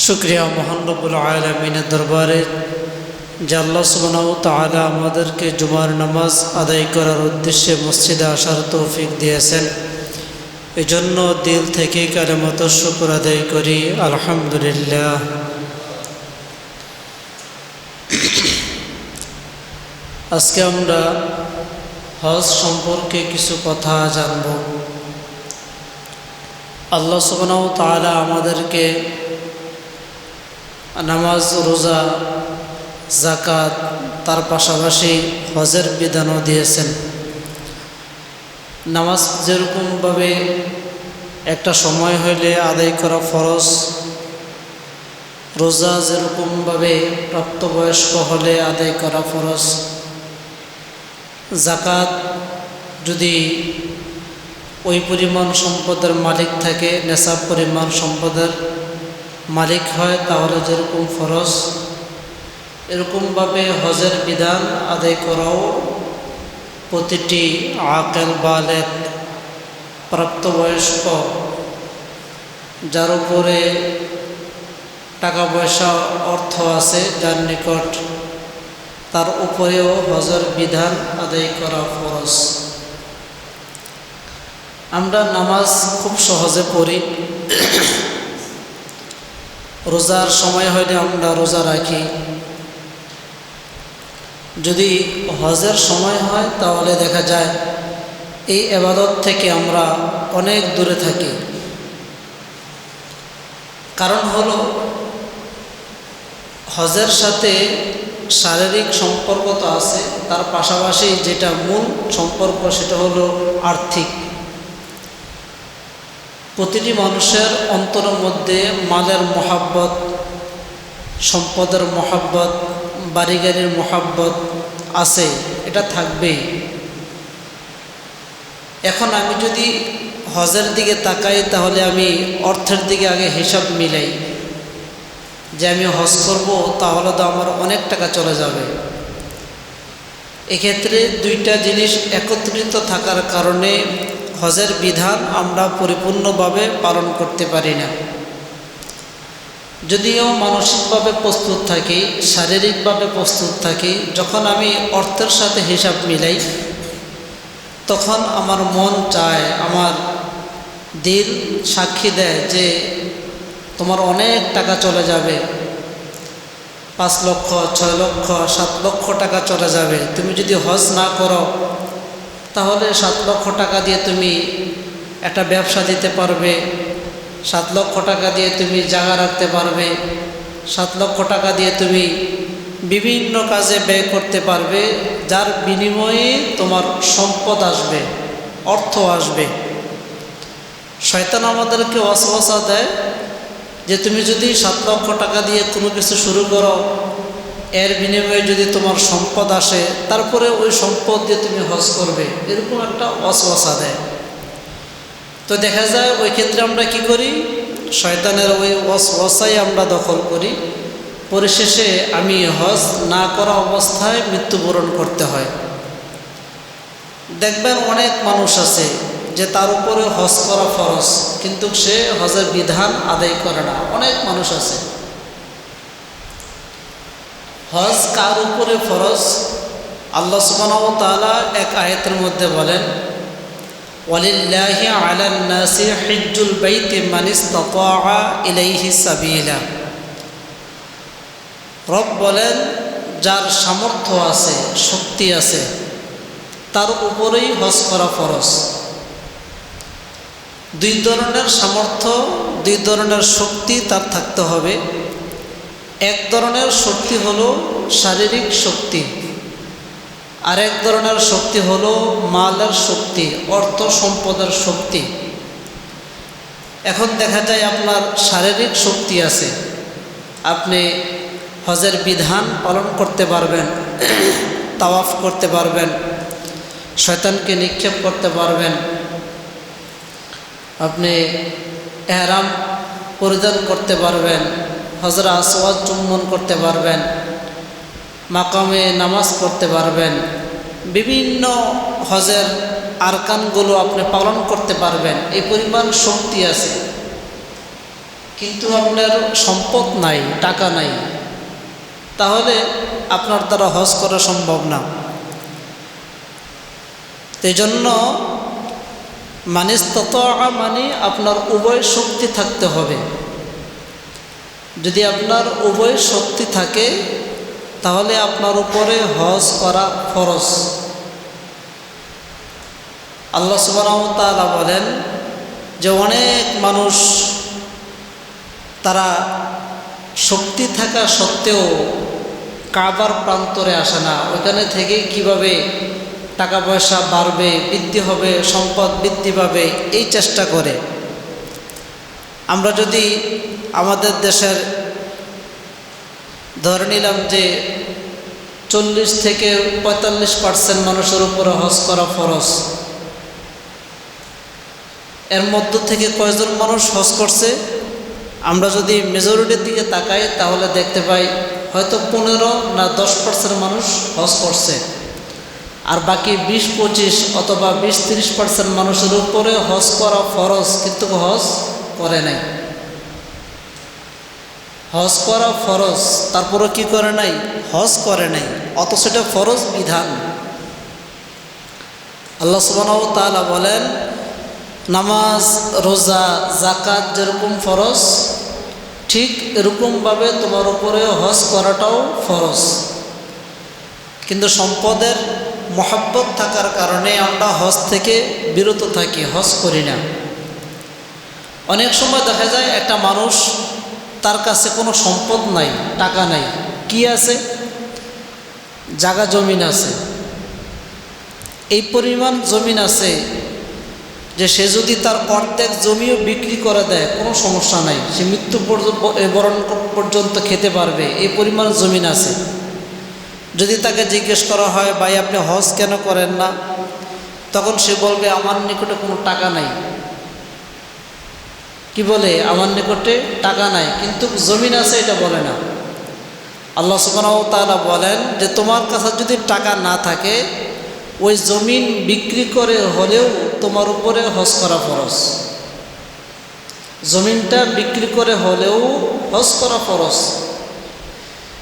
শুকরিয়া মহান রব্বুল আলামিনের দরবারে যে আল্লাহ সুবহানাহু ওয়া তাআলা আমাদেরকে জুমার নামাজ আদায় করার উদ্দেশ্যে মসজিদে আসার তৌফিক দিয়েছেন। এজন্য দিল থেকে কালেমাত শুকর আদায় করি, আলহামদুলিল্লাহ। আজকে আমরা হজ সম্পর্কে কিছু কথা জানব। আল্লাহ সুবহানাহু ওয়া তাআলা আমাদেরকে নামাজ, রোজা, যাকাত তার পাশাপাশি হজের বিধানও দিয়েছেন। নামাজ যেরকমভাবে একটা সময় হইলে আদায় করা ফরজ, রোজা যেরকমভাবে প্রাপ্তবয়স্ক হলে আদায় করা ফরজ, যাকাত যদি ওই পরিমাণ সম্পদের মালিক থাকে, নেশাব পরিমাণ সম্পদের মালিক হয় তাহলে যেরকম ফরজ, এরকমভাবে হজের বিধান আদায় করাও প্রতিটি আকেল বালেগ প্রাপ্তবয়স্ক, যার উপরে টাকা পয়সা অর্থ আছে, যার নিকট, তার উপরেও হজের বিধান আদায় করা ফরজ। আমরা নামাজ খুব সহজে পড়ি, রোজার সময় হলে আমরা রোজা রাখি। যদি হজের সময় হয় তাহলে দেখা যায় এই ইবাদত থেকে আমরা অনেক দূরে থাকি। কারণ হলো হজের সাথে শারীরিক সম্পর্ক তো আছে, তার পাশাপাশি যেটা মূল সম্পর্ক সেটা হলো আর্থিক। প্রতিটি মানুষের অন্তরের মধ্যে মালের মহাব্বত, সম্পদের মহাব্বত, বাড়ি গাড়ির মহাব্বত আছে, এটা থাকবেই। এখন আমি যদি হজের দিকে তাকাই তাহলে আমি অর্থের দিকে আগে হিসাব মিলাই যে আমি হজ করব, তাহলে তো আমার অনেক টাকা চলে যাবে। এক্ষেত্রে দুইটা জিনিস একত্রিত থাকার কারণে হজের বিধান আমরা পরিপূর্ণভাবে পালন করতে পারি না। যদিও মানসিকভাবে প্রস্তুত থাকি, শারীরিকভাবে প্রস্তুত থাকি, যখন আমি অর্থের সাথে হিসাব মিলাই তখন আমার মন চায়, আমার দিল সাক্ষী দেয় যে তোমার অনেক টাকা চলে যাবে, 5 লক্ষ, 6 লক্ষ, 7 লক্ষ টাকা চলে যাবে। তুমি যদি হজ না করো তাহলে 7 লক্ষ টাকা দিয়ে তুমি একটা ব্যবসা দিতে পারবে, 7 লক্ষ টাকা দিয়ে তুমি জায়গা রাখতে পারবে, 7 লক্ষ টাকা দিয়ে তুমি বিভিন্ন কাজে ব্যয় করতে পারবে, যার বিনিময়ে তোমার সম্পদ আসবে, অর্থ আসবে। শয়তান আমাদেরকে ওয়াসওয়াসা দেয় যে তুমি যদি 7 লক্ষ টাকা দিয়ে কোনো কিছু শুরু করো, এর বিনিময়ে যদি তোমার সম্পদ আসে, তারপরে ওই সম্পদ দিয়ে তুমি হজ করবে, এরকম একটা ওয়াসওয়াসা দেয়। তো দেখা যায় ওই ক্ষেত্রে আমরা কি করি, শয়তানের ওই ওয়াসওয়াসাই আমরা দখল করি। পরিশেষে আমি হজ না করা অবস্থায় মৃত্যুবরণ করতে হয়। দেখবেন অনেক মানুষ আছে যে তার উপরে হজ করা ফরজ, কিন্তু সে হজের বিধান আদায় করে না। অনেক মানুষ আছে। হজ কার উপরে ফরজ? আল্লাহ সুবহানাহু ওয়া তাআলা এক আয়াতের মধ্যে বলেন, ওয়ালিল্লাহি আলান নাসি হিজ্জুল বাইতি মান ইসতাতাআ ইলাইহি সাবিলা। রব বলেন, যার সামর্থ্য আছে, শক্তি আছে, তার উপরেই হজ করা ফরজ। 2 ধরনের সামর্থ্য, 2 ধরনের শক্তি তার থাকতে হবে। এক ধরনের শক্তি হলো শারীরিক শক্তি, আর এক ধরনের শক্তি হলো মালের শক্তি, অর্থ সম্পদের শক্তি। এখন দেখা যায় আপনার শারীরিক শক্তি আছে, আপনি হজের বিধান পালন করতে পারবেন, তাওয়াফ করতে পারবেন, শয়তানকে নিক্ষেপ করতে পারবেন, আপনি ইহরাম পরিধান করতে পারবেন, হজরে আসওয়াদ চুম্বন করতে পারবেন, মাকামে নামাজ পড়তে পারবেন, বিভিন্ন হজের আরকানগুলো আপনি পালন করতে পারবেন। এই পরিমাণ শক্তি আছে। কিন্তু আপনার সম্পদ নাই, টাকা নাই, তাহলে আপনার দ্বারা হজ করা সম্ভব না। এই জন্য মানে আপনার উভয় শক্তি থাকতে হবে। যদি আপনার উভয় শক্তি থাকে তাহলে আপনার উপরে হজ করা ফরজ। আল্লাহ সুবহানাহু ওয়া তাআলা বলেন যে অনেক মানুষ তারা শক্তি থাকা সত্ত্বেও কাবার প্রান্তরে আসে না, ওইখানে থেকে কিভাবে টাকা পয়সা বাড়বে, বৃদ্ধি হবে, সম্পদ বৃদ্ধি পাবে, এই চেষ্টা করে। আমরা যদি আমাদের দেশের ধরে নিলাম যে 40 থেকে 45% মানুষের উপরে হজ করা ফরজ, এর মধ্য থেকে কয়জন মানুষ হজ করছে? আমরা যদি মেজরিটির দিকে তাকাই তাহলে দেখতে পাই হয়তো 15 না 10% মানুষ হজ করছে, আর বাকি 20-25 অথবা 20-30% মানুষের উপরে হজ করা ফরজ কিন্তু হজ করে নাই। হজ করা ফরজ, তারপরে কি করে নাই? হজ করে নাই, অথচ এটা ফরজ বিধান। আল্লাহ সুবহানাহু ওয়া তাআলা বলেন নামাজ, রোজা, যাকাত যেরকম ফরজ, ঠিক এরকমভাবে তোমার উপরে হজ করাটাও ফরজ। কিন্তু সম্পদের মহব্বত থাকার কারণে আমরা হজ থেকে বিরত থাকি, হজ করি না। অনেক সময় দেখা যায় একটা মানুষ, তার কাছে কোনো সম্পদ নাই, টাকা নাই, কি আছে? জায়গা জমিন আছে, এই পরিমাণ জমিন আছে যে সে যদি তার অর্ধেক জমিও বিক্রি করে দেয় কোনো সমস্যা নাই, সে মৃত্যু বরণ পর্যন্ত খেতে পারবে, এই পরিমাণ জমিন আছে। যদি তাকে জিজ্ঞেস করা হয় ভাই আপনি হজ কেন করেন না, তখন সে বলবে আমার নিকটে কোনো টাকা নাই। কি বলে? আমার নিকটে টাকা নাই, কিন্তু জমিন আছে এটা বলে না। আল্লাহ সুবহানাহু ওয়া তাআলা বলেন যে তোমার কাছে যদি টাকা না থাকে, ওই জমিন বিক্রি করে হলেও তোমার উপরে হজ করা ফরজ। জমিনটা বিক্রি করে হলেও হজ করা ফরজ।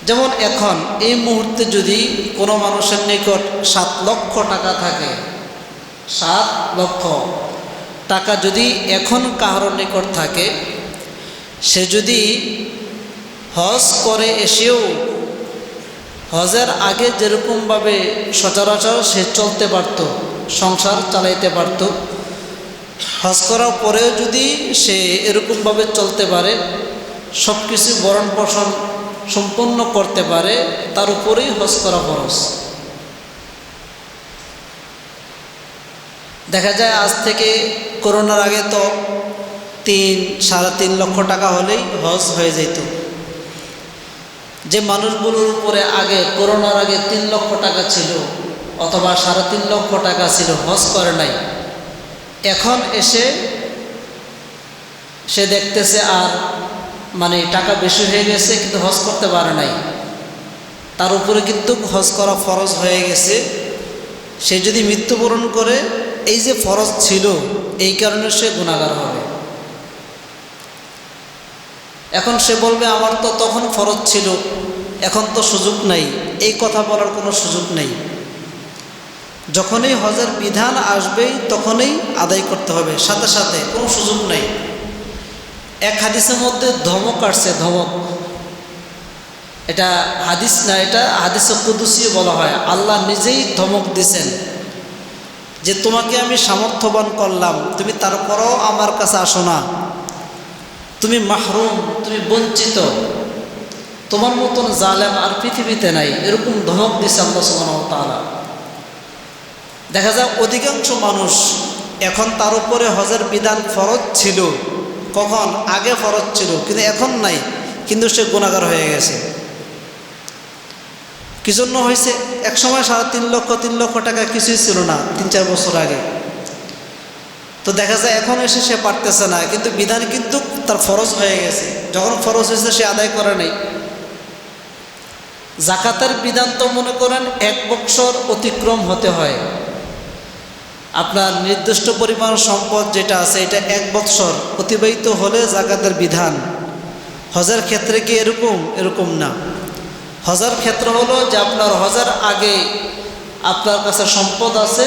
যেমন এখন এই মুহূর্তে যদি কোনো মানুষের নিকট 7 লক্ষ টাকা থাকে, 7 লক্ষ টাকা যদি এখন কারোর নিকট থাকে, সে যদি হজ করে এসেও হজের আগে যেরকমভাবে সচরাচর সে চলতে পারত, সংসার চালাইতে পারত, হজ করার পরেও যদি সে এরকমভাবে চলতে পারে, সব কিছু ভরণ পোষণ সম্পন্ন করতে পারে, তার উপরেই হজ করা ফরজ। দেখা যায় আজ থেকে করোনার আগে তো 3-3.5 লক্ষ টাকা হলেই হজ হয়ে যেত। যে মানুষগুলোর উপরে আগে করোনার আগে 3 লক্ষ টাকা ছিল অথবা 3.5 লক্ষ টাকা ছিল, হজ করে নাই, এখন এসে সে দেখতেছে আর মানে টাকা বেশি হয়ে গেছে কিন্তু হজ করতে পারে নাই, তার উপরে কিন্তু হজ করা ফরজ হয়ে গেছে। সে যদি মৃত্যুবরণ করে, এই যে ফরজ ছিল এই কারণে সে গুনাহগার হবে। এখন সে বলবে আমার তো তখন ফরজ ছিল, এখন তো সুযোগ নাই, এই কথা বলার কোনো সুযোগ নেই। যখনই হজের বিধান আসবেই তখনই আদায় করতে হবে, সাথে সাথে, কোনো সুযোগ নেই। এক হাদিসের মধ্যে ধমক আসছে, ধমক, এটা হাদিস না, এটা হাদিসে কুদসি বলা হয়। আল্লাহ নিজেই ধমক দিছেন যে তোমাকে আমি সামর্থ্যবান করলাম, তুমি তারপরও আমার কাছে আসো না, তুমি মাহরুম, তুমি বঞ্চিত, তোমার মতন জালেম আর পৃথিবীতে নাই, এরকম ধমক দিছে আল্লাহ সুবহানাহু ওয়া তাআলা। দেখা যায় অধিকাংশ মানুষ এখন তার উপরে হজের বিধান ফরজ ছিল, কখন? আগে ফরজ ছিল কিন্তু এখন নাই, কিন্তু সে গুনাহগার হয়ে গেছে। কি জন্য হয়েছে? এক সময় 3.5 লক্ষ টাকা কিছুই ছিল না 3-4 বছর আগে, তো দেখা যায় এখন এসে সে পারতেছে না, কিন্তু বিধান কিন্তু তার ফরজ হয়ে গেছে। যখন ফরজ হয়েছে সে আদায় করে নাই। যাকাতের বিধান তো মনে করেন 1 বৎসর অতিক্রম হতে হয়, আপনার নির্দিষ্ট পরিমাণ সম্পদ যেটা আছে এটা 1 বৎসর অতিবাহিত হলে যাকাতের বিধান। হজের ক্ষেত্রে কি এরকম না। হজের ক্ষেত্র হলো যে আপনার হজের আগে আপনার কাছে সম্পদ আছে,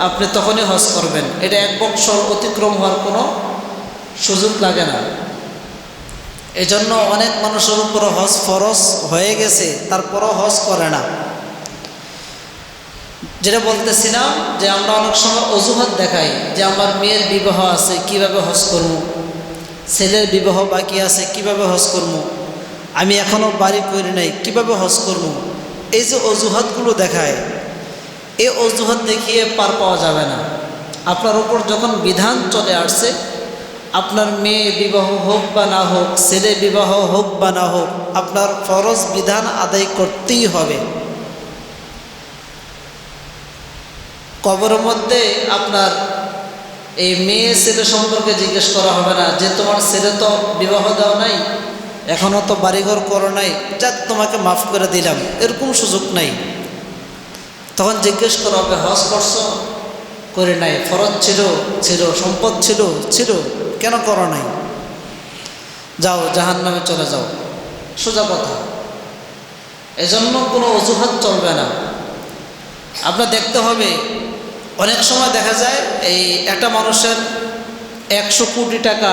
আপনি তখনই হজ করবেন। এটা 1 বৎসর অতিক্রম হওয়ার কোনো সুযোগ লাগে না। এজন্য অনেক মানুষের উপর হজ ফরজ হয়ে গেছে, তারপরও হজ করে না। যেটা বলতেছিলাম যে আমরা অনেক সময় অজুহাত দেখাই যে আমার মেয়ের বিবাহ আছে, কিভাবে হজ করব, ছেলের বিবাহ বাকি আছে, কিভাবে হজ করব, আমি এখনও বাড়ি করি নাই, কিভাবে হজ করব। এই যে অজুহাতগুলো দেখায়, এই অজুহাত দেখিয়ে পার পাওয়া যাবে না। আপনার উপর যখন বিধান চলে আসছে, আপনার মেয়ে বিবাহ হোক বা না হোক, ছেলে বিবাহ হোক বা না হোক, আপনার ফরজ বিধান আদায় করতেই হবে। কবরের মধ্যে আপনার এই মেয়ে ছেলে সম্পর্কে জিজ্ঞেস করা হবে না যে তোমার ছেলে তো বিবাহ দেওয়া নাই, এখনও তো বাড়িঘর করো নাই, যাক তোমাকে মাফ করে দিলাম, এরকম সুযোগ নাই। তখন জিজ্ঞেস করা হবে হজ করছো, করে নাই, ফরজ ছিল, সম্পদ ছিল, কেন করো নাই, যাও জাহান্নামে চলে যাও, সোজা কথা। এজন্য কোনো অজুহাত চলবে না। আপনার দেখতে হবে, অনেক সময় দেখা যায় এই একটা মানুষের 100 কোটি টাকা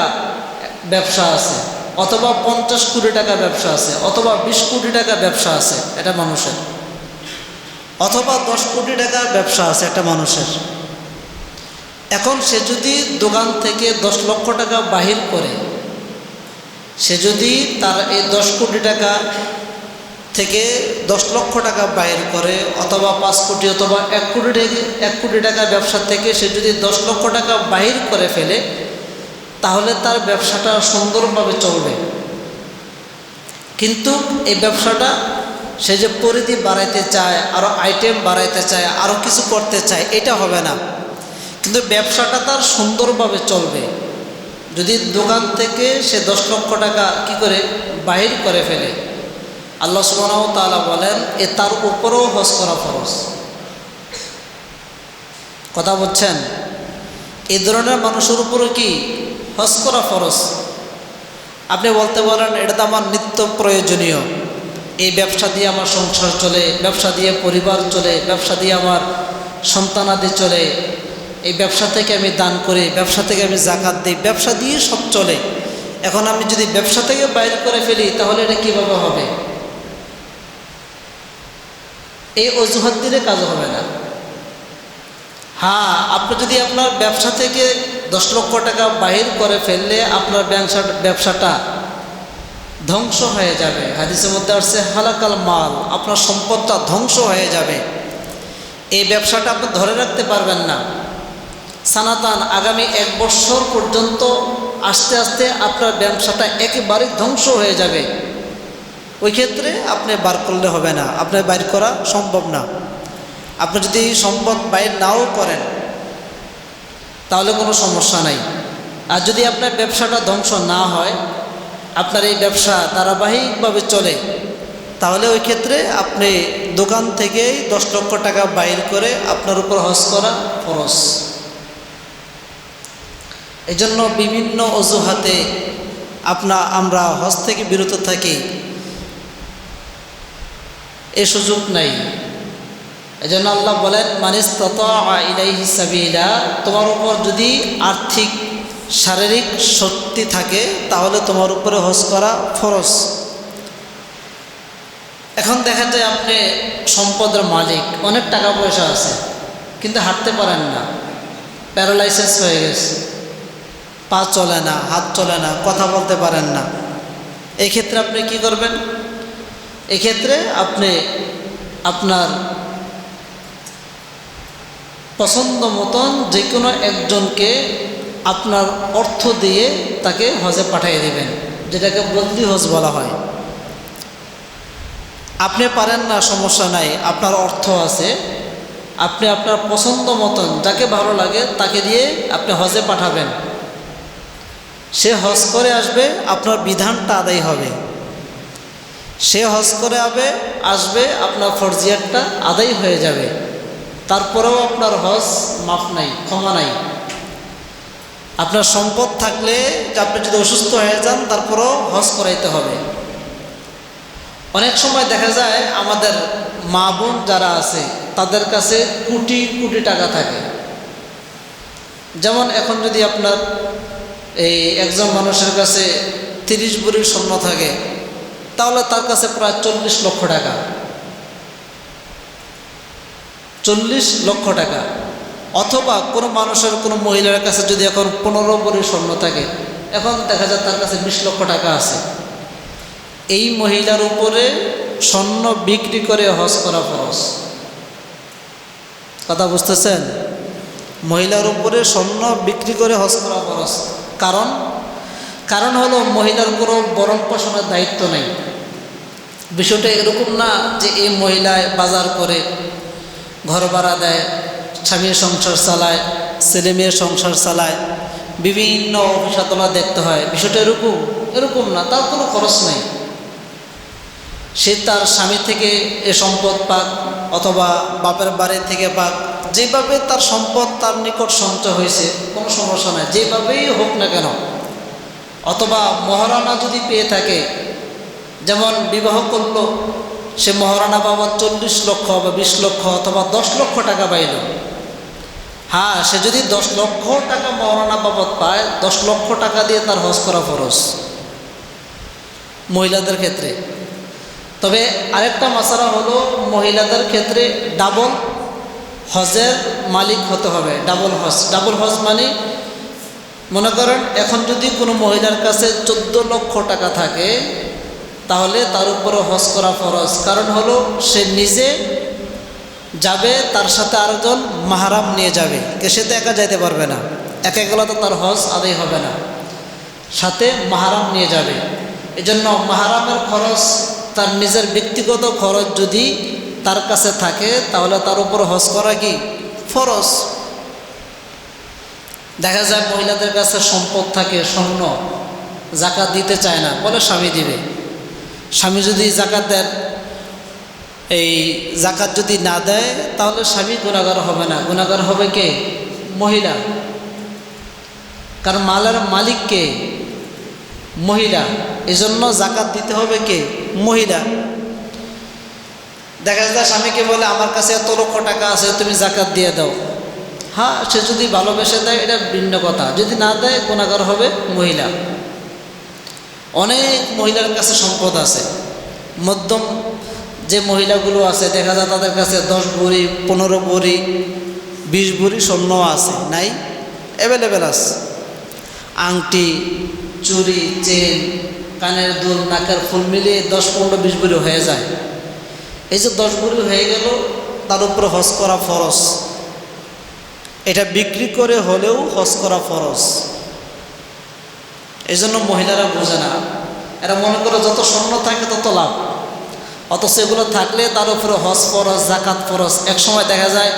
ব্যবসা আছে, অথবা 50 কোটি টাকা ব্যবসা আছে, অথবা 20 কোটি টাকা ব্যবসা আছে এটা মানুষের, অথবা 10 কোটি টাকা ব্যবসা আছে একটা মানুষের। এখন সে যদি দোকান থেকে 10 লক্ষ টাকা বাহির করে, সে যদি তার এই 10 কোটি টাকা থেকে 10 লক্ষ টাকা বাইর করে, অথবা 5 কোটি অথবা 1 কোটি টাকা ব্যবসা থেকে সে যদি 10 লক্ষ টাকা বাহির করে ফেলে, তাহলে তার ব্যবসাটা সুন্দরভাবে চলবে। কিন্তু এই ব্যবসাটা সে যে পরিধি বাড়াইতে চায়, আরও আইটেম বাড়াইতে চায়, আরও কিছু করতে চায়, এটা হবে না। কিন্তু ব্যবসাটা তার সুন্দরভাবে চলবে যদি দোকান থেকে সে 10 লক্ষ টাকা কি করে বাহির করে ফেলে। আল্লাহ সুবহানাহু ওয়া তাআলা বলেন তার উপরেও হজ করা ফরজ। কথা বলছেন, এই ধরনের মানুষের উপরও কি হজ করা ফরজ। আপনি বলতে পারেন এটা তো আমার নিত্য প্রয়োজনীয়, এই ব্যবসা দিয়ে আমার সংসার চলে, ব্যবসা দিয়ে পরিবার চলে, ব্যবসা দিয়ে আমার সন্তানাদি চলে, এই ব্যবসা থেকে আমি দান করি, ব্যবসা থেকে আমি যাকাত দিই, ব্যবসা দিয়ে সব চলে। এখন আমি যদি ব্যবসা থেকে বাইরে করে ফেলি তাহলে এটা কীভাবে হবে? এই অজুহাত দিলে কাজ হবে না। হ্যাঁ, আপনি যদি আপনার ব্যবসা থেকে 10 লক্ষ টাকা বাহির করে ফেললে আপনার ব্যবসাটা ধ্বংস হয়ে যাবে। হাদিসের মধ্যে আসছে হালাকাল মাল, আপনার সম্পদটা ধ্বংস হয়ে যাবে। এই ব্যবসাটা আপনি ধরে রাখতে পারবেন না। সানাতান আগামী 1 বছর পর্যন্ত আস্তে আস্তে আপনার ব্যবসাটা একেবারে ধ্বংস হয়ে যাবে। ওই ক্ষেত্রে আপনি বার করলে হবে না, আপনার বাইর করা সম্ভব না। আপনি যদি সম্পদ বাইর নাও করেন তাহলে কোনো সমস্যা নাই। আর যদি আপনার ব্যবসাটা ধ্বংস না হয়, আপনার এই ব্যবসা ধারাবাহিকভাবে চলে, তাহলে ওই ক্ষেত্রে আপনি দোকান থেকেই 10 লক্ষ টাকা বাইর করে আপনার উপর হজ করা ফরজ। এই জন্য বিভিন্ন অজুহাতে আমরা হজ থেকে বিরত থাকি, এ সুযোগ নাই। এই জন্য আল্লাহ বলেন মানিস্তাতা ইলাইহি সাবিলা, তোমার উপর যদি আর্থিক শারীরিক শক্তি থাকে তাহলে তোমার উপরে হজ করা ফরজ। এখন দেখা যায় আপনি সম্পদের মালিক, অনেক টাকা পয়সা আছে, কিন্তু হাঁটতে পারেন না, প্যারালাইসিস হয়ে গেছে, পা চলে না, হাত চলে না, কথা বলতে পারেন না। এই ক্ষেত্রে আপনি কি করবেন? এক্ষেত্রে আপনি আপনার পছন্দ মতন যে কোনো একজনকে আপনার অর্থ দিয়ে তাকে হজে পাঠিয়ে দেবেন, যেটাকে বদলি হজ বলা হয়। আপনি পারেন না, সমস্যা নাই, আপনার অর্থ আছে, আপনি আপনার পছন্দ মতন যাকে ভালো লাগে তাকে দিয়ে আপনি হজে পাঠাবেন। সে হজ করে আসবে, আপনার বিধানটা আদায় হবে। সে হজ করে আসবে, আপনার ফরজিয়াতটা আদায় হয়ে যাবে। তারপরেও আপনার হজ মাফ নাই, ক্ষমা নাই। আপনার সম্পদ থাকলে যে আপনি যদি অসুস্থ হয়ে যান তারপরও হজ করাইতে হবে। অনেক সময় দেখা যায় আমাদের মা বোন যারা আছে তাদের কাছে কোটি কোটি টাকা থাকে। যেমন এখন যদি আপনার এই একজন মানুষের কাছে 30 ভরি স্বর্ণ থাকে, তাহলে তার কাছে প্রায় 40 লক্ষ টাকা, 40 লক্ষ টাকা। অথবা কোনো মানুষের কোনো মহিলার কাছে যদি এখন 15 ভরি স্বর্ণ থাকে, এখন দেখা যায় তার কাছে 20 লক্ষ টাকা আছে। এই মহিলার উপরে স্বর্ণ বিক্রি করে হজ করা ফরজ। কথা বুঝতেছেন? মহিলার উপরে স্বর্ণ বিক্রি করে হজ করা ফরজ। কারণ হলো মহিলার কোনো ভরণ পোষণের দায়িত্ব নেই। বিষয়টা এরকম না যে এই মহিলায় বাজার করে, ঘর ভাড়া দেয়, স্বামীর সংসার চালায়, ছেলে মেয়ের সংসার চালায়, বিভিন্ন অফিস আদালত দেখতে হয়। বিষয়টা এরকম না, তার কোনো খরচ নেই। সে তার স্বামী থেকে এ সম্পদ পাক অথবা বাপের বাড়ি থেকে পাক, যেভাবে তার সম্পদ তার নিকট সঞ্চয় হয়েছে কোনো সমস্যা নাই, যেভাবেই হোক না কেন। অথবা মহারণা যদি পেয়ে থাকে, যেমন বিবাহ করল, সে মহারণা বাবদ 40 লক্ষ বা 20 লক্ষ অথবা 10 লক্ষ টাকা পাইল। হ্যাঁ, সে যদি 10 লক্ষ টাকা মহারণা বাবদ পায়, 10 লক্ষ টাকা দিয়ে তার হজ করা ফরজ মহিলাদের ক্ষেত্রে। তবে আরেকটা মাসালা হলো মহিলাদের ক্ষেত্রে ডাবল হজের মালিক হতে হবে। ডাবল হজ মানে, মনে করেন এখন যদি কোনো মহিলার কাছে 14 লক্ষ টাকা থাকে, তাহলে তার উপরে হজ করা ফরজ। কারণ হলো সে নিজে যাবে, তার সাথে আরেকজন মাহরাম নিয়ে যাবে। সে তো একা যাইতে পারবে না, একা গেলে তো তার হজ আদায় হবে না, সাথে মাহরাম নিয়ে যাবে। এজন্য মাহরামের খরচ, তার নিজের ব্যক্তিগত খরচ যদি তার কাছে থাকে, তাহলে তার উপর হজ করা কি ফরজ। দেখা যায় মহিলাদের কাছে সম্পদ থাকে, স্বর্ণ, জাকাত দিতে চায় না, বলে স্বামী দিবে। স্বামী যদি জাকাত দেন, এই জাকাত যদি না দেয়, তাহলে স্বামী গুনাহগার হবে না, গুনাহগার হবে কে? মহিলা। কারণ মালের মালিক কে? মহিলা। এজন্য জাকাত দিতে হবে কে? মহিলা। দেখা যায় স্বামীকে বলে আমার কাছে এত লক্ষ টাকা আছে, তুমি জাকাত দিয়ে দাও। হ্যাঁ, সে যদি ভালোবেসে দেয় এটা ভিন্ন কথা, যদি না দেয় গুনাহগার হবে মহিলা। অনেক মহিলার কাছে সম্পদ আছে, মধ্যম যে মহিলাগুলো আছে দেখা যায় তাদের কাছে 10 ভরি 15 ভরি 20 ভরি স্বর্ণ আছে, নাই? অ্যাভেলেবেল আছে। আংটি, চুড়ি, চেন, কানের দুল, নাকের ফুল মিলিয়ে 10, 15, 20 ভরি হয়ে যায়। এই যে 10 ভরি হয়ে গেল, তার উপরে হজ করা ফরজ। এটা বিক্রি করে হলেও হজ করা ফরজ। এই জন্য মহিলারা বোঝে না, এরা মনে করে যত স্বর্ণ থাকে তত লাভ, অথচ এগুলো থাকলে তার উপরে হজ ফরজ, জাকাত ফরজ। এক সময় দেখা যায়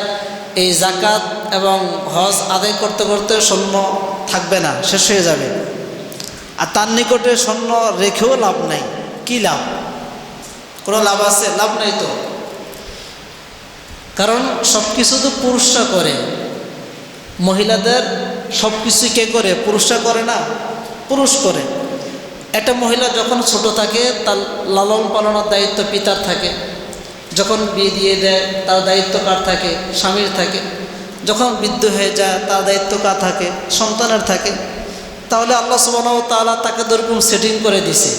এই জাকাত এবং হজ আদায় করতে করতে স্বর্ণ থাকবে না, শেষ হয়ে যাবে। আর তার নিকটে স্বর্ণ রেখেও লাভ নাই। কি লাভ? কোনো লাভ আছে? লাভ নাই তো। কারণ সব কিছু তো পুরুষরা করে, মহিলাদের সব কিছু কে করে? পুরুষরা করে না, পুরুষ করে। একটা মহিলা যখন ছোট থাকে তার লালন পালনের দায়িত্ব পিতার থাকে, যখন বিয়ে দিয়ে দেয় তার দায়িত্ব কার থাকে? স্বামীর থাকে। যখন বৃদ্ধ হয়ে যায় তার দায়িত্ব কার থাকে? সন্তানের থাকে। তাহলে আল্লাহ সুবহানাহু ওয়া তাআলা তাকে এরকম সেটিং করে দিছে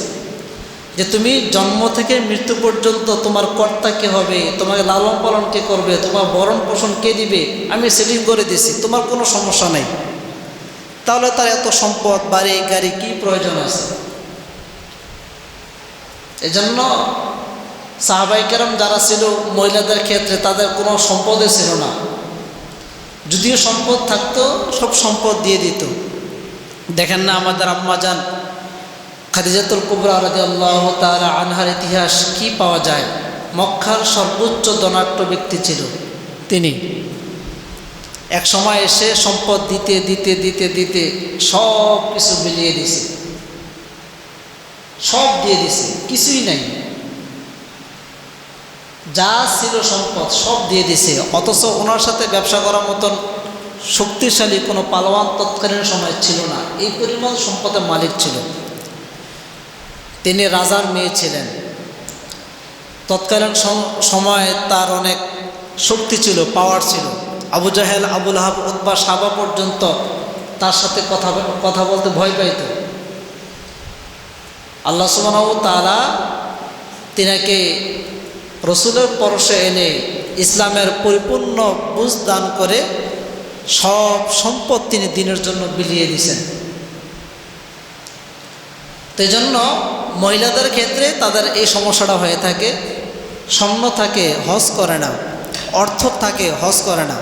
যে তুমি জন্ম থেকে মৃত্যু পর্যন্ত তোমার কর্তা কে হবে, তোমাকে লালন পালন কে করবে, তোমার ভরণ পোষণ কে দিবে, আমি সেটিং করে দিছি, তোমার কোনো সমস্যা নেই। তাহলে তার এত সম্পদ, বাড়ি গাড়ি কি প্রয়োজন আছে? এজন্য সাহাবায়ে কেরাম যারা ছিল মহিলাদের ক্ষেত্রে, তাদের কোনো সম্পদই ছিল না। যদিও সম্পদ থাকতো, সব সম্পদ দিয়ে দিত। দেখেন না আমাদের আম্মা জান খাদিজাতুল কুবরা রাদিয়াল্লাহু তাআলা আনহার ইতিহাস কি পাওয়া যায়? মক্কার সর্বোচ্চ ধনাঢ্য ব্যক্তি ছিল তিনি। এক সময় এসে সম্পদ দিতে দিতে দিতে দিতে সব কিছু মিলিয়ে দিছে, সব দিয়ে দিছে, কিছুই নাই। যা ছিল সম্পদ সব দিয়ে দিছে, অথচ ওনার সাথে ব্যবসা করার মতন শক্তিশালী কোনো পালোয়ান তৎকালীন সময় ছিল না, এই পরিমাণ সম্পদের মালিক ছিল। তিনি রাজার মেয়ে ছিলেন। তৎকালীন সময়ে তার অনেক শক্তি ছিল, পাওয়ার ছিল। আবু জাহেল, আবু লাহাব, উতবা, সাবা পর্যন্ত তার সাথে কথা বলতে ভয় পাইত। আল্লাহ সুবহানাহু ওয়া তাআলা তিনাকে রসুলের পরশে এনে ইসলামের পরিপূর্ণ বুঝ দান করে সব সম্পদ তিনি দিনের জন্য বিলিয়ে দিয়েছেন। সেই জন্য মহিলাদের ক্ষেত্রে তাদের এই সমস্যাটা হয়ে থাকে, স্বর্ণ থাকে হজ করে না, অর্থ থাকে হজ করে না।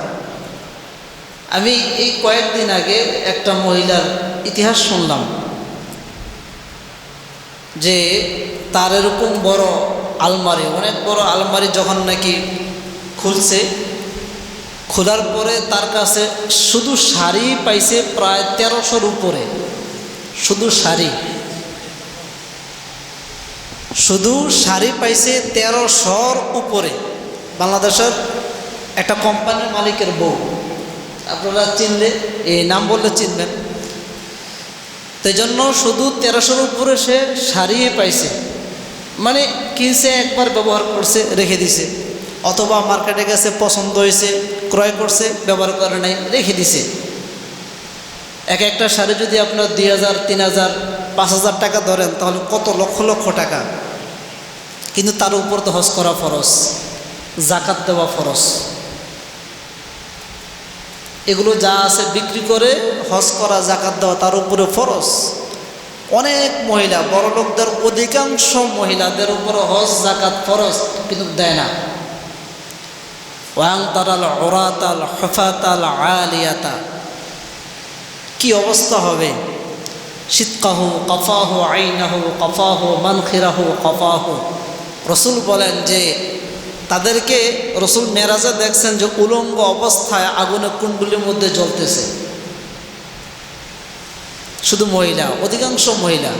আমি এই কয়েকদিন আগে একটা মহিলার ইতিহাস শুনলাম যে তার এরকম বড় আলমারি, অনেক বড় আলমারি যখন নাকি খুলছে, খোলার পরে তার কাছে শুধু শাড়ি পাইছে প্রায় 1300-র উপরে। শুধু শাড়ি পাইছে 1300-র উপরে। বাংলাদেশের একটা কোম্পানির মালিকের বউ, আপনারা চিনলে, এই নাম বললে চিনবেন। তাই জন্য শুধু 1300-র উপরে সে শাড়ি পাইছে, মানে কিনছে, একবার ব্যবহার করছে, রেখে দিছে, অথবা মার্কেটে গেছে, পছন্দ হয়েছে, ক্রয় করছে, ব্যবহার করে নাই, রেখে দিছে। একটা শাড়ি যদি আপনার 2000, 3000, 5000 টাকা ধরেন, তাহলে কত লক্ষ লক্ষ টাকা। কিন্তু তার উপর তো হজ করা ফরজ, জাকাত দেওয়া ফরজ। এগুলো যা আছে বিক্রি করে হজ করা, জাকাত দেওয়া তার উপরে ফরজ। অনেক মহিলা, বড় লোকদের অধিকাংশ মহিলাদের উপরে হজ জাকাত ফরজ, কিন্তু দেয় না। ওয়াং তারাল ওরাতাল হফাতাল আলিয়াতা, কি অবস্থা হবে? সিতকাহু কফাহু আইনাহু কফাহু মানখিরাহু কফাহু। রসুল বলেন যে তাদেরকে রসুল মেরাজে দেখছেন যে উলঙ্গ অবস্থায় আগুনের কুণ্ডুলির মধ্যে জ্বলতেছে। শুধু মহিলা, অধিকাংশ মহিলা।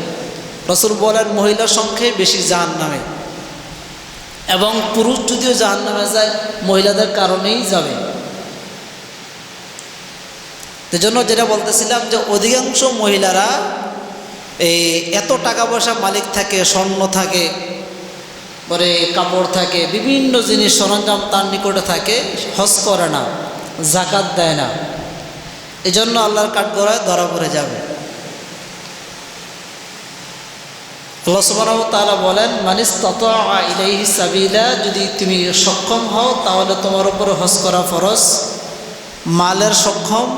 রসুল বলেন মহিলার সংখ্যাই বেশি জাহান্নামে, এবং পুরুষ যদিও জাহান্নামে যায়, মহিলাদের কারণেই যাবে। এজন্য যেটা বলতেছিলাম যে অধিকাংশ মহিলারা এত টাকা পয়সা মালিক থাকে, স্বর্ণ থাকে, পরে কাপড় থাকে, বিভিন্ন জিনিস সরঞ্জাম তার নিকটে থাকে, হজ করে না, জাকাত দেয় না। এজন্য আল্লাহর কাঠগড়ায় ধরা পড়ে যাবে। আল্লাহ সুবহানাহু ওয়া তাআলা বলেন, মানিস্তাতাআ ইলাইহি সাবিলা, যদি তুমি সক্ষম হও তাহলে তোমার উপরে হজ করা ফরজ। মালের সক্ষম,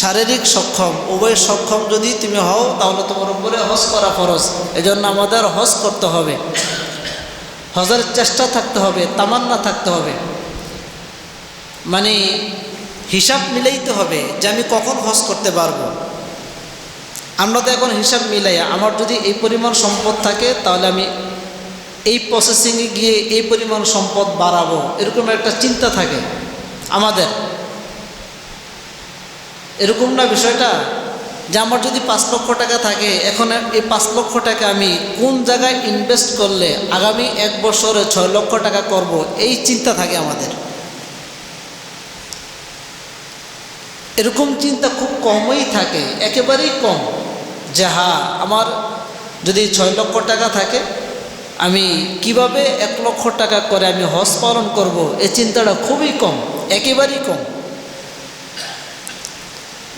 শারীরিক সক্ষম, উভয় সক্ষম যদি তুমি হও তাহলে তোমার উপরে হজ করা ফরজ। এজন্য আমাদের হজ করতে হবে, হজের চেষ্টা থাকতে হবে, তামান্না থাকতে হবে, মানে হিসাব মিলাইতে হবে যে আমি কখন হজ করতে পারবো। আমরা তো এখন হিসাব মিলাই, আমার যদি এই পরিমাণ সম্পদ থাকে তাহলে আমি এই প্রসেসিংয়ে গিয়ে এই পরিমাণ সম্পদ বাড়াবো, এরকম একটা চিন্তা থাকে আমাদের। এরকম না বিষয়টা, যে আমার যদি 5 লক্ষ টাকা থাকে, এখন এই 5 লক্ষ টাকা আমি কোন জায়গায় ইনভেস্ট করলে আগামী 1 বছরে 6 লক্ষ টাকা করব, এই চিন্তা থাকে আমাদের। এরকম চিন্তা খুব কমই থাকে, একেবারেই কম, যে হ্যাঁ আমার যদি 6 লক্ষ টাকা থাকে আমি কিভাবে 1 লক্ষ টাকা করে আমি হজ পালন করব, এই চিন্তাটা খুবই কম, একেবারেই কম।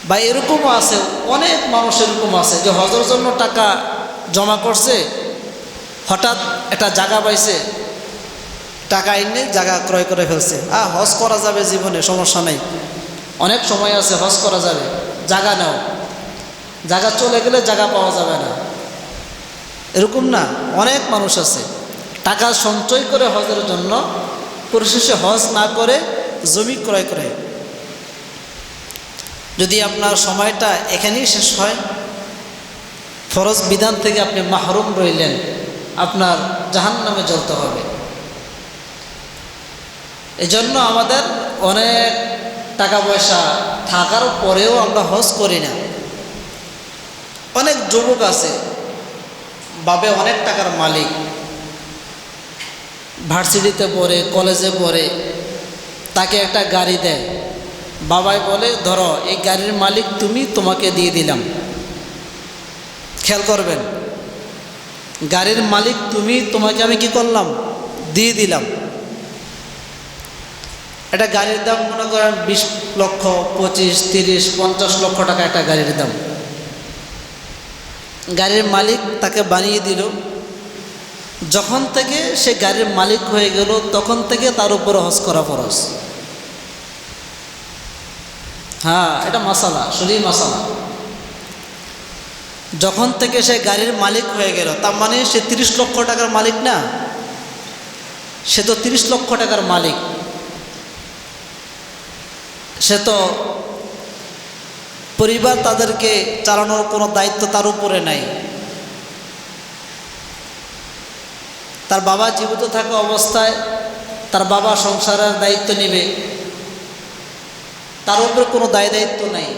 বা এরকমও আছে, অনেক মানুষ এরকম আছে যে হজের জন্য টাকা জমা করছে, হঠাৎ একটা জায়গা পাইছে, টাকা এনে জায়গা ক্রয় করে ফেলছে। হজ করা যাবে জীবনে, সমস্যা নেই, অনেক সময় আছে, হজ করা যাবে, জায়গা নাও, জায়গা চলে গেলে জায়গা পাওয়া যাবে না। এরকম না, অনেক মানুষ আছে টাকা সঞ্চয় করে হজের জন্য, পরিশেষে হজ না করে জমি ক্রয় করে। যদি আপনার সময়টা এখানেই শেষ হয়, ফরজ বিধান থেকে আপনি মাহরুম রইলেন, আপনার জাহান্নামে জ্বলতে হবে। এজন্য আমাদের অনেক টাকা পয়সা থাকার পরেও আমরা হজ করি না। অনেক যুবক আছে, বাবে অনেক টাকার মালিক, ভার্সিটিতে পড়ে, কলেজে পড়ে, তাকে একটা গাড়ি দেয়, বাবাই বলে ধরো এই গাড়ির মালিক তুমি, তোমাকে দিয়ে দিলাম। খেয়াল করবেন, গাড়ির মালিক তুমি, তোমাকে আমি কি করলাম, দিয়ে দিলাম। এটা গাড়ির দাম মনে করেন 20 লক্ষ, 25, 30, 50 লক্ষ টাকা একটা গাড়ির দাম। গাড়ির মালিক তাকে বানিয়ে দিল। যখন থেকে সে গাড়ির মালিক হয়ে গেল তখন থেকে তার উপরে হজ করা ফরজ। হ্যাঁ, এটা মাসালা, শুধুই মাসালা। যখন থেকে সে গাড়ির মালিক হয়ে গেল, তার মানে সে 30 লক্ষ টাকার মালিক না, সে তো 30 লক্ষ টাকার মালিক। সে তো পরিবার তাদেরকে চালানোর কোনো দায়িত্ব তার উপরে নাই। তার বাবা জীবিত থাকা অবস্থায় তার বাবা সংসারের দায়িত্ব নেবে, তার উপরে কোনো দায়িত্ব নাই।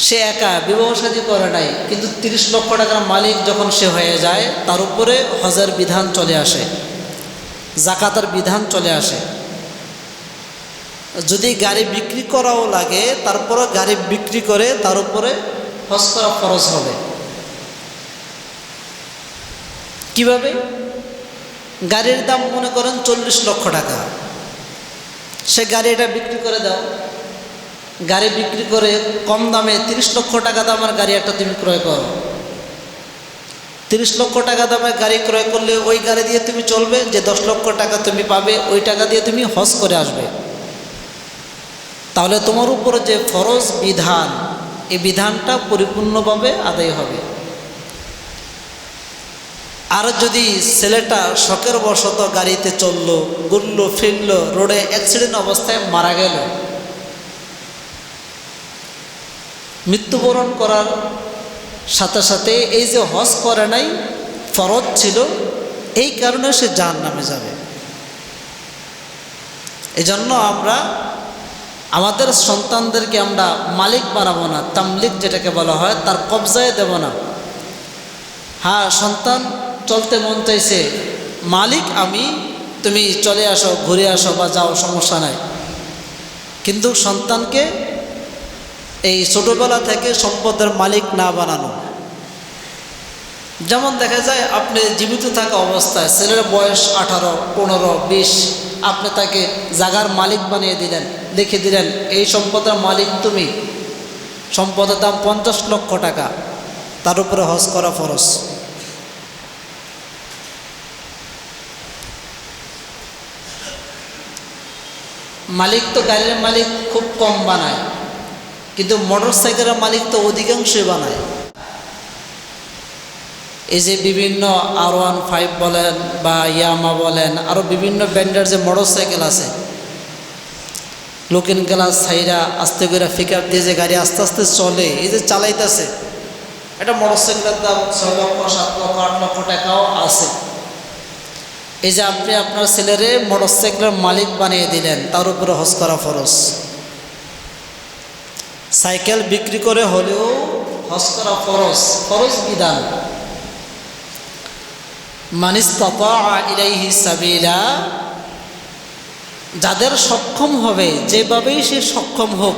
সে একা বিবাহ শাদী করে নাই, কিন্তু 30 লক্ষ টাকার মালিক যখন সে হয়ে যায় তার উপরে হজের বিধান চলে আসে, জাকাতের বিধান চলে আসে। যদি গাড়ি বিক্রি করাও লাগে তারপরে গাড়ি বিক্রি করে তার উপরে হজ করা ফরজ হবে। কিভাবে? গাড়ির দাম মনে করেন 40 লক্ষ টাকা, সে গাড়িটা বিক্রি করে দাও। গাড়ি বিক্রি করে কম দামে 30 লক্ষ টাকা দামের গাড়ি একটা তুমি ক্রয় করো। 30 লক্ষ টাকা দামের গাড়ি ক্রয় করলে ওই গাড়ি দিয়ে তুমি চলবে, যে 10 লক্ষ টাকা তুমি পাবে ওই টাকা দিয়ে তুমি হজ করে আসবে। তাহলে তোমার উপরে যে ফরজ বিধান, এই বিধানটা পরিপূর্ণভাবে আদায় হবে। আর যদি ছেলেটা শখের বশত গাড়িতে চললো, ঘুরলো ফিরলো, রোডে অ্যাক্সিডেন্ট অবস্থায় মারা গেল, মৃত্যুবরণ করার সাথে সাথে এই যে হজ করে নাই, ফরজ ছিল, এই কারণে সে জাহান্নামে যাবে। এজন্য আমরা আমাদের সন্তানদেরকে আমরা মালিক বানাবো না, তামলিক যেটাকে বলা হয়, তার কবজায় দেব না। হ্যাঁ, সন্তান চলতে মন চাইছে, মালিক আমি, তুমি চলে আসো, ঘুরে আসো বা যাও, সমস্যা নাই। কিন্তু সন্তানকে এই ছোটোবেলা থেকে সম্পদের মালিক না বানানো। যেমন দেখা যায় আপনি জীবিত থাকা অবস্থায় ছেলের বয়স 18, 15, 20, আপনি তাকে জাগার মালিক বানিয়ে দিলেন, লিখে দিলেন এই সম্পদের মালিক তুমি, সম্পদের দাম 50 লক্ষ টাকা, তার উপরে হজ করা ফরজ। মালিক তো গাড়ির মালিক খুব কম বানায়, কিন্তু মোটর সাইকেলের মালিক তো অধিকাংশই বানায়। এই যে বিভিন্ন R15 বলেন বা ইয়ামা বলেন, আরও বিভিন্ন ব্র্যান্ডের যে মোটর সাইকেল আছে, লুকিং গ্লাস ছাইরা আস্তে করে পিকআপ দিয়ে যে গাড়ি আস্তে আস্তে চলে, এই যে চালাইতেছে, এটা মোটর সাইকেলের দাম 6 লক্ষ, 7 লক্ষ, 8 লক্ষ টাকাও আছে। এই যে আপনি আপনার ছেলেরে মোটর সাইকেলের মালিক বানিয়ে দিলেন, তার উপরে হজ করা ফরজ। সাইকেল বিক্রি করে হলেও হজ করা ফরজ, ফরজ বিধান। মানিস্তাতা ইলাইহি সাবিলা, যাদের সক্ষম হবে, যেভাবেই সে সক্ষম হোক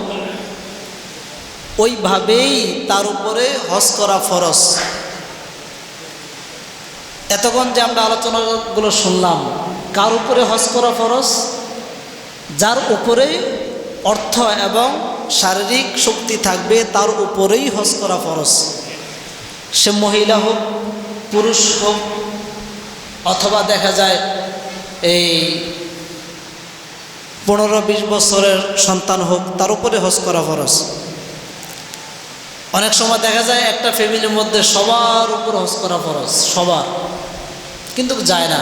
ওইভাবেই তার উপরে হজ করা ফরজ। এতক্ষণ যে আমরা আলোচনাগুলো শুনলাম, কার উপরে হজ করা ফরজ? যার উপরে অর্থ এবং শারীরিক শক্তি থাকবে তার উপরেই হজ করা ফরজ। সে মহিলা হোক, পুরুষ হোক, অথবা দেখা যায় এই 15-20 বছরের সন্তান হোক, তার উপরে হজ করা ফরজ। অনেক সময় দেখা যায় একটা ফ্যামিলির মধ্যে সবার উপর হজ করা ফরজ, সবার, কিন্তু যায় না।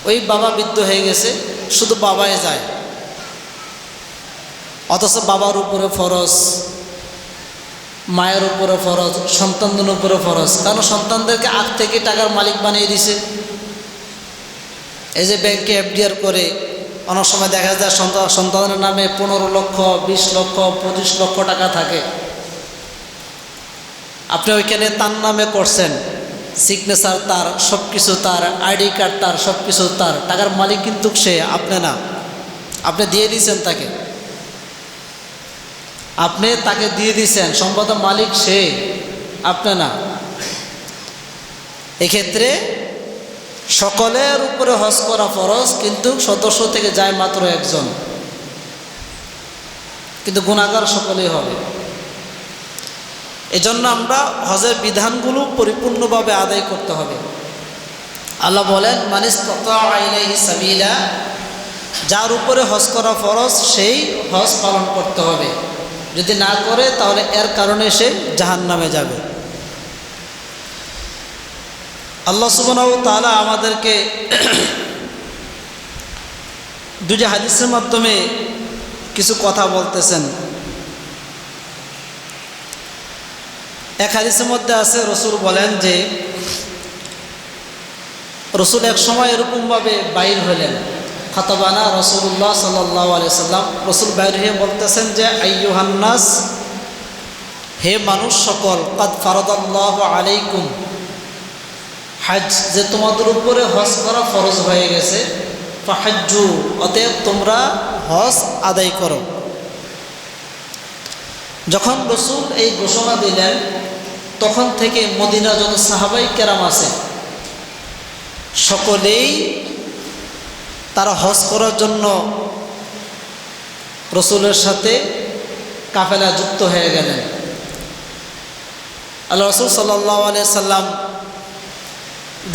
ওই বাবা বৃদ্ধ হয়ে গেছে, শুধু বাবাই যায়, অথচ বাবার উপরে ফরজ, মায়ের উপরে ফরজ, সন্তানদের উপরে ফরজ। কারণ সন্তানদেরকে আগ থেকে টাকার মালিক বানিয়ে দিছে। এই যে ব্যাংকে FDR করে অনেক সময় দেখা যায় সন্তানের নামে 15 লক্ষ, 20 লক্ষ, 25 লক্ষ টাকা থাকে। আপনি ওইখানে তার নামে করছেন, সিগনেচার তার, সব কিছু তার, ID কার্ড তার, সব কিছু তার, টাকার মালিক কিন্তু সে, আপনি না। আপনি দিয়ে দিয়েছেন তাকে, আপনি তাকে দিয়ে দিয়েছেন, সম্পদের মালিক সে, আপনি না। এক্ষেত্রে সকলের উপরে হজ করা ফরজ, কিন্তু সদস্য থেকে যায় মাত্র একজন, কিন্তু গুনাহগার সকলেই হবে। এজন্য আমরা হজের বিধানগুলো পরিপূর্ণভাবে আদায় করতে হবে। আল্লাহ বলেন মান ইসতাতা ইলাইহি সাবিলা, যার উপরে হজ করা ফরজ সেই হজ পালন করতে হবে, যদি না করে তাহলে এর কারণে সে জাহান্নামে যাবে। আল্লাহ সুবহানাহু ওয়া তাআলা আমাদেরকে দুটি হাদিসের মাধ্যমে কিছু কথা বলতেছেন। এক হাদিসের মধ্যে আছে, রসুল বলেন যে রসুল এক সময় এরকমভাবে বাইর হলেন, খাতাবানা রাসূলুল্লাহ সাল্লাল্লাহু আলাইহি সাল্লাম, রসুল বাইর হয়ে বলতেছেন যে আইয়ুহান নাস, হে মানুষ সকল, কাদ ফারাদাল্লাহু আলাইকুম হজ, যে তোমাদের উপরে হজ করা ফরজ হয়ে গেছে, ফাহাজ্জু, অতএব তোমরা হজ আদায় করো। যখন রসুল এই ঘোষণা দিলেন, তখন থেকে মদিনা যত সাহাবাই কেরাম আছে সকলেই তারা হজ করার জন্য রসুলের সাথে কাফেলা যুক্ত হয়ে গেলেন। আল্লাহ রসুল সাল্লাল্লাহু আলাইহি সাল্লাম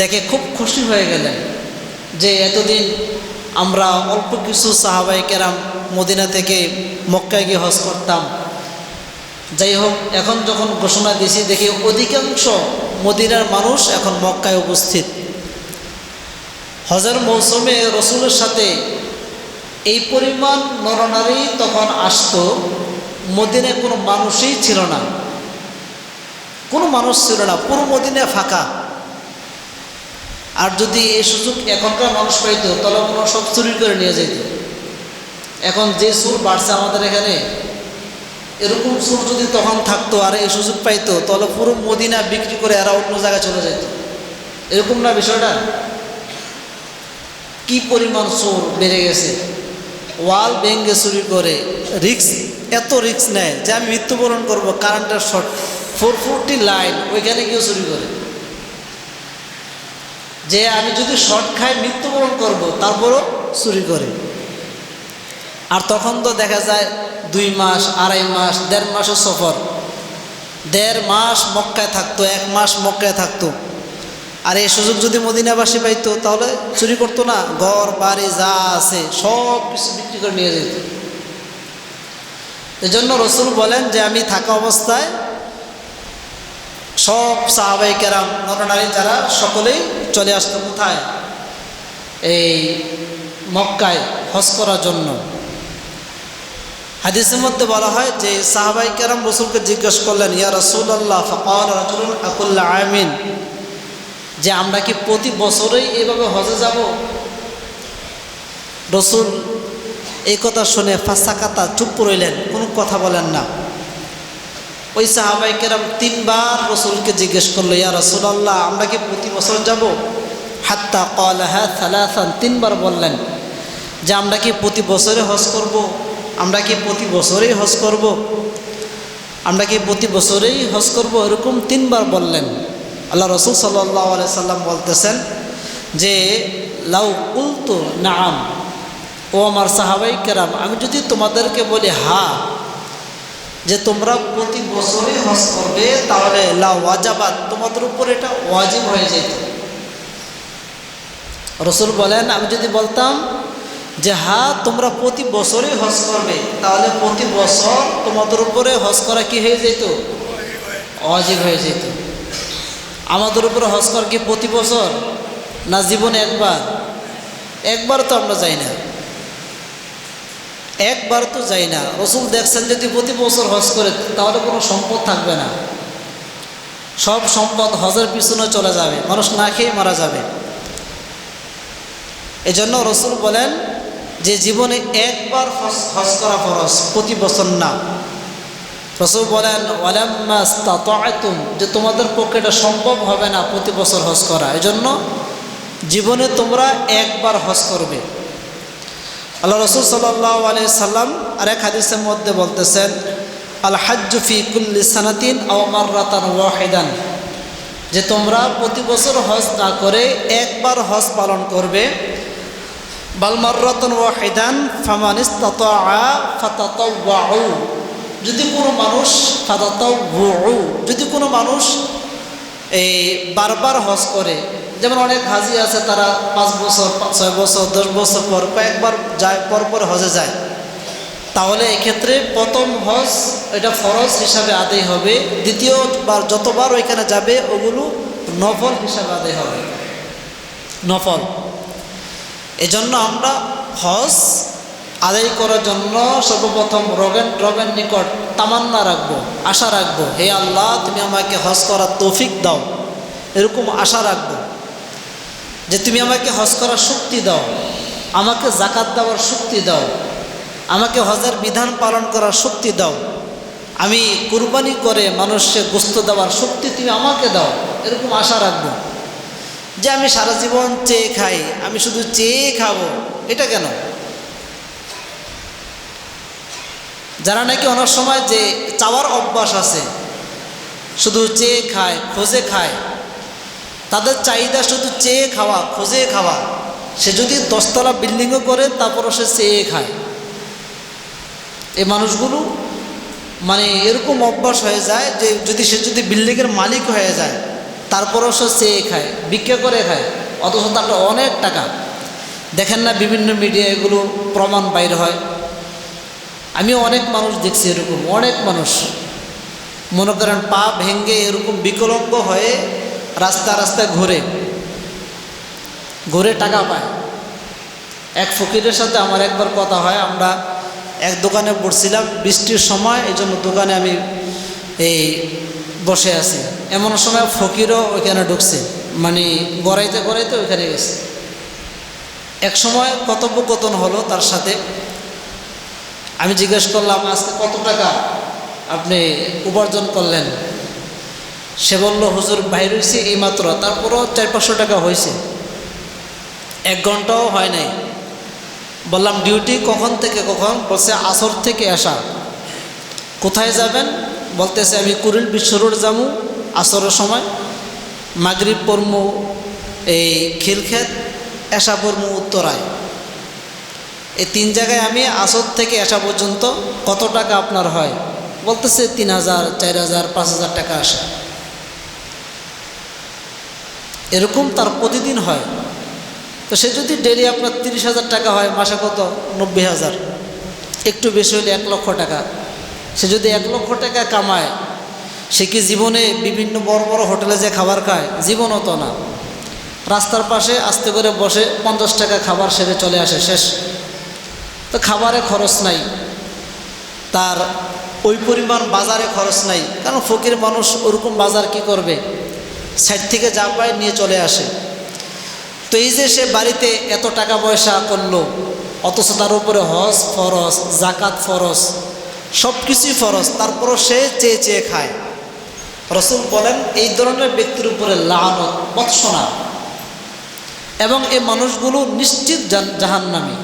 দেখে খুব খুশি হয়ে গেলেন যে এতদিন আমরা অল্প কিছু সাহাবাই কেরাম মদিনা থেকে মক্কায় গিয়ে হজ করতাম, যাই হোক এখন যখন ঘোষণা দিয়েছি দেখি অধিকাংশ মদিনার মানুষ এখন মক্কায় উপস্থিত। হজের মৌসুমে রসুলের সাথে এই পরিমাণ নরনারী তখন আসতো, মদিনায় কোনো মানুষই ছিল না, কোনো মানুষ ছিল না, পুরো মদিনা ফাঁকা। আর যদি এই সুযোগ এখনকার মানুষ পাইতো তাহলে কোনো সব চুরি করে নিয়ে যেত। এখন যে সুর বাড়ছে আমাদের এখানে, এরকম সুর যদি তখন থাকতো আর এই সুযোগ পাইতো তাহলে পুরো মদিনা বিক্রি করে এরা অন্য জায়গায় চলে যেত। এরকম না বিষয়টা? কি পরিমাণ চোর বেড়ে গেছে, ওয়াল ভেঙে চুরি করে, রিক্স, এত রিক্স নেয় যে আমি মৃত্যুবরণ করবো, কারেন্টের শর্ট, 440 লাইন, ওইখানে গিয়ে চুরি করে, যে আমি যদি শর্ট খাই মৃত্যুবরণ করব, তারপরও চুরি করে। আর তখন তো দেখা যায় 2 মাস, 2.5 মাস, 1.5 মাসের সফর, 1.5 মাস মক্কায় থাকতো, 1 মাস মক্কায় থাকতো। আর এই সুযোগ যদি মদিনাবাসী পাইতো তাহলে চুরি করতো না, ঘর বাড়ি যা আছে সব কিছু বিক্রি করে নিয়ে যেত। এজন্য রসুল বলেন যে আমি থাকা অবস্থায় সব সাহাবাই কেরাম নরনারী যারা সকলেই চলে আসতো কোথায়, এই মক্কায় হজ করার জন্য। হাদিসের মধ্যে বলা হয় যে সাহাবাই কেরাম রসুলকে জিজ্ঞেস করলেন, ইয়া রাসূলুল্লাহ, ফাকাল রাজুলুন আকুল্লা আমিন, যে আমরা কি প্রতি বছরেই এভাবে হজে যাব? রসুল এই কথা শুনে ফাসাকাতা, চুপ রইলেন, কোনো কথা বলেন না। ওই সাহাবাই কেরাম 3 বার রসুলকে জিজ্ঞেস করলো, ইয়া রাসূলুল্লাহ, আমরা কি প্রতি বছর যাব? হাত্তা ক্বালাহা সালাসান, 3 বার বললেন যে আমরা কি প্রতি বছরে হজ করব, আমরা কি প্রতি বছরেই হজ করব, আমরা কি প্রতি বছরেই হজ করব, এরকম 3 বার বললেন। আল্লাহ রসুল সাল্লাল্লাহু আলাইহি সাল্লাম বলতেছেন যে লাউ কুলতু নাআম, ও আমার সাহাবাই কেরাম, আমি যদি তোমাদেরকে বলি হ্যাঁ, যে তোমরা প্রতি বছরই হজ করবে, তাহলে লা ওয়াজাবাত, তোমাদের উপর এটা ওয়াজিব হয়ে যেত। রসুল বলেন আমি যদি বলতাম যে হ্যাঁ তোমরা প্রতি বছরই হজ করবে, তাহলে প্রতি বছর তোমাদের উপরে হজ করা কি হয়ে যেত? ওয়াজিব হয়ে যেত। আমাদের উপরে হজ করা কি প্রতি বছর না জীবনে একবার? একবার তো আমরা যাই না, একবার তো যাই না। রসুল দেখছেন যদি প্রতি বছর হজ করে তাহলে কোনো সম্পদ থাকবে না, সব সম্পদ হজের পিছনে চলে যাবে, মানুষ না খেয়ে মারা যাবে। এজন্য রসুল বলেন যে জীবনে একবার হজ করা ফরজ, প্রতি বছর না। রসুল বলেন ওয়ালাম্মা ইসতাতা'তুম, যে তোমাদের পক্ষে এটা সম্ভব হবে না প্রতি বছর হজ করা, এজন্য জীবনে তোমরা একবার হজ করবে। আল্লাহ রাসূল সাল্লাল্লাহু আলাইহি সাল্লাম আরেক হাদিসের মধ্যে বলতেছেন, আল হাজ্জু ফি কুল্লি সানাতিন আও মাররাতান ওয়াহিদান, যে তোমরা প্রতি বছর হজ না করে একবার হজ পালন করবে। বাল মাররাতান ওয়াহিদান ফামান ইসতাতাআ ফাতাতাওয়াউ, যদি কোনো মানুষ ফাতাতাওয়াউ, যদি কোনো মানুষ এই বারবার হজ করে, যেমন অনেক হাজি আছে তারা 5 বছর 6 বছর 10 বছর পর কয়েকবার যায়, পর হজে যায়, তাহলে এক্ষেত্রে প্রথম হজ এটা ফরজ হিসাবে আদায় হবে, দ্বিতীয়বার যতবার ওইখানে যাবে ওগুলো নফল হিসাবে আদায় হবে, নফল। এজন্য আমরা হজ আদায় করার জন্য সর্বপ্রথম রবের নিকট তামান্না রাখবো, আশা রাখবো, হে আল্লাহ তুমি আমাকে হজ করার তৌফিক দাও, এরকম আশা রাখবো যে তুমি আমাকে হজ করার শক্তি দাও, আমাকে যাকাত দেওয়ার শক্তি দাও, আমাকে হজের বিধান পালন করার শক্তি দাও, আমি কুরবানি করে মানুষকে গোশত দেওয়ার শক্তি তুমি আমাকে দাও, এরকম আশা রাখবো। যে আমি সারা জীবন চেয়ে খাই, আমি শুধু চেয়ে খাবো, এটা কেন? যারা নাকি অনেক সময় যে চাওয়ার অভ্যাস আছে, শুধু চেয়ে খায়, খোঁজে খায়, তাদের চাহিদা শুধু চেয়ে খাওয়া, খোঁজে খাওয়া, সে যদি 10 তলা বিল্ডিংও করে তারপরও সে চেয়ে খায়। এই মানুষগুলো মানে এরকম অভ্যাস হয়ে যায় যে যদি বিল্ডিংয়ের মালিক হয়ে যায় তারপরও সে চেয়ে খায়, ভিক্ষা করে খায়, অথচ তার অনেক টাকা। দেখেন না বিভিন্ন মিডিয়া এগুলো প্রমাণ বাইর হয়। আমি অনেক মানুষ দেখছি এরকম, অনেক মানুষ মনে করেন পা ভেঙে এরকম বিকলাঙ্গ হয়ে রাস্তায় ঘুরে টাকা পায়। এক ফকিরের সাথে আমার একবার কথা হয়, আমরা এক দোকানে বসছিলাম, বৃষ্টির সময়, এই জন্য দোকানে আমি এই বসে আছি, এমন সময় ফকিরও ওইখানে ঢুকছে, মানে গড়াইতে ওইখানে গেছে। এক সময় কথোপকথন হলো তার সাথে, আমি জিজ্ঞেস করলাম আজকে কত টাকা আপনি উপার্জন করলেন? সে বলল হুজুর বাইর হয়েছে এইমাত্র, তারপরও 400-500 টাকা হয়েছে, 1 ঘন্টাও হয় নাই। বললাম ডিউটি কখন থেকে কখন? বলছে আসর থেকে আসা। কোথায় যাবেন? বলতেছে আমি কুড়িল বিশ্ব রোড যাবো আসরের সময়, মাগরিব পড়মু এই খিলক্ষেত, এশা পড়মু উত্তরায়, এই 3 জায়গায় আমি আসর থেকে আসা পর্যন্ত কত টাকা আপনার হয়? বলতেছে 3000, 4000, 5000 টাকা আসে। এরকম তার প্রতিদিন হয়। তো সে যদি ডেলি আপনার 30,000 টাকা হয়, মাসে কত? 90,000, একটু বেশি হলে 1 লক্ষ টাকা। সে যদি 1 লক্ষ টাকা কামায়, সে কি জীবনে বিভিন্ন বড় বড় হোটেলে যে খাবার খায়? জীবনও তো না। রাস্তার পাশে আস্তে করে বসে 50 টাকা খাবার সেরে চলে আসে, শেষ। তো খাবারে খরচ নাই, তার ওই পরিমাণ বাজারে খরচ নাই, কারণ ফকির মানুষ ওরকম বাজার কি করবে? সাইড থেকে যা পায় নিয়ে চলে আসে। তো এই যে সে বাড়িতে এত টাকা পয়সা করলো, অথচ তার উপরে হজ ফরজ, জাকাত ফরজ, সব কিছুই ফরজ, তারপরও সে চেয়ে খায়। রাসূল বলেন এই ধরনের ব্যক্তির উপরে লানত, বৎসনা, এবং এই মানুষগুলো নিশ্চিত জাহান্নামী।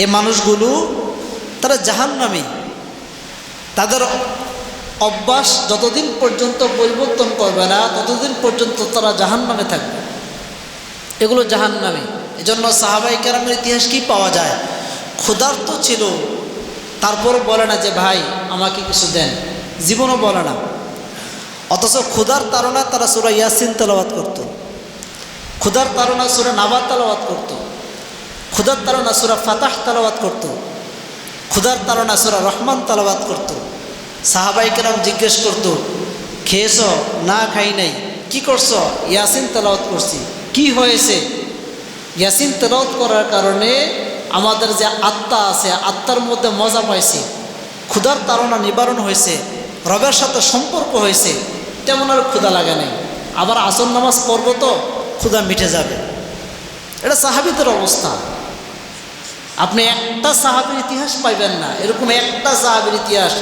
এই মানুষগুলো তারা জাহান্নামী। তাদের অভ্যাস যতদিন পর্যন্ত পরিবর্তন করবে না ততদিন পর্যন্ত তারা জাহান্নামে থাকবে। এগুলো জাহান্নামী। এজন্য সাহাবায়ে কেরামের ইতিহাস কি পাওয়া যায়? ক্ষুধার্ত ছিল, তারপর বলে না যে ভাই আমাকে কিছু দেন, জীবনও বলে না। অথচ ক্ষুধার তাড়না তারা সূরা ইয়াসিন তেলাওয়াত করত, ক্ষুধার তাড়না সূরা নাবা তেলাওয়াত করত, ক্ষুধার তাড়না সূরা ফাতাহ তেলাওয়াত করত, ক্ষুধার তাড়না সূরা রহমান তেলাওয়াত করত। সাহাবায়ে কেরাম জিজ্ঞেস করত, খেয়েছ? না খাই নাই। কি করছ? ইয়াসিন তেলাওয়াত করছি। কি হয়েছে? ইয়াসিন তেলাওয়াত করার কারণে আমাদের যে আত্মা আছে, আত্মার মধ্যে মজা পাইছি, ক্ষুধার তাড়না নিবারণ হয়েছে, রবের সাথে সম্পর্ক হয়েছে, তেমন আর ক্ষুধা লাগে নাই। আবার আসর নামাজ পড়ব তো ক্ষুধা মিটে যাবে। এটা সাহাবীদের অবস্থা। আপনি একটা সাহাবীর ইতিহাস পাইবেন না, এরকম একটা সাহাবীর ইতিহাস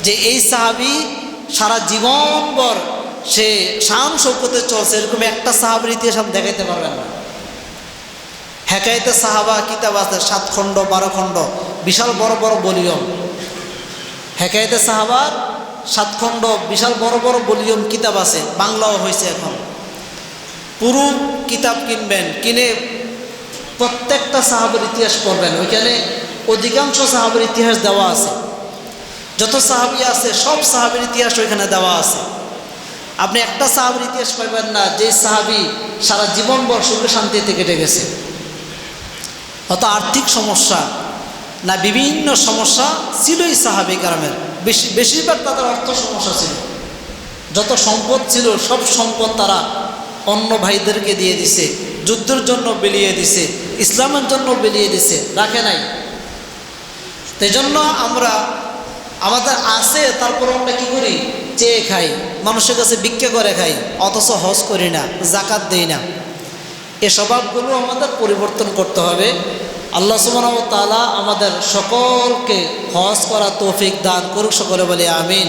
যে এই সাহাবী সারা জীবনভর সে শান শৌকতে চলছে, এরকম একটা সাহাবীর ইতিহাস আপনি দেখাইতে পারবেন না। হেকায়েতে সাহাবা কিতাব আছে 7 খণ্ড 12 খণ্ড, বিশাল বড় বড় ভলিউম। হেকায়েতে সাহাবার 7 খণ্ড বিশাল বড় বড় ভলিউম কিতাব আছে, বাংলাও হয়েছে এখন। পুরো কিতাব কিনবেন, কিনে প্রত্যেকটা সাহাবের ইতিহাস পড়বেন। ওইখানে অধিকাংশ সাহাবের ইতিহাস দেওয়া আছে, যত সাহাবী আছে সব সাহাবের ইতিহাস ওইখানে দেওয়া আছে। আপনি একটা সাহাবের ইতিহাস পাইবেন না যে সাহাবী সারা জীবনভর সুখে শান্তিতে কেটে গেছে। হয়তো আর্থিক সমস্যা না বিভিন্ন সমস্যা ছিলই সাহাবী কেরামের, বেশিরভাগ তাদের অর্থ সমস্যা ছিল। যত সম্পদ ছিল সব সম্পদ তারা অন্য ভাইদেরকে দিয়ে দিছে, যুদ্ধের জন্য বিলিয়ে দিছে, ইসলামের জন্য বিলিয়ে দিছে, রাখে নাই। সেই জন্য আমরা আমাদের আছে, তারপর আমরা কী করি, চেয়ে খাই, মানুষের কাছে ভিক্ষা করে খাই, অথচ হজ করি না, জাকাত দেই না। এ স্বভাবগুলো আমাদের পরিবর্তন করতে হবে। আল্লাহ সুবহানাহু ওয়া তাআলা আমাদের সকলকে হজ করা তৌফিক দান করুক, সকলে বলে আমিন।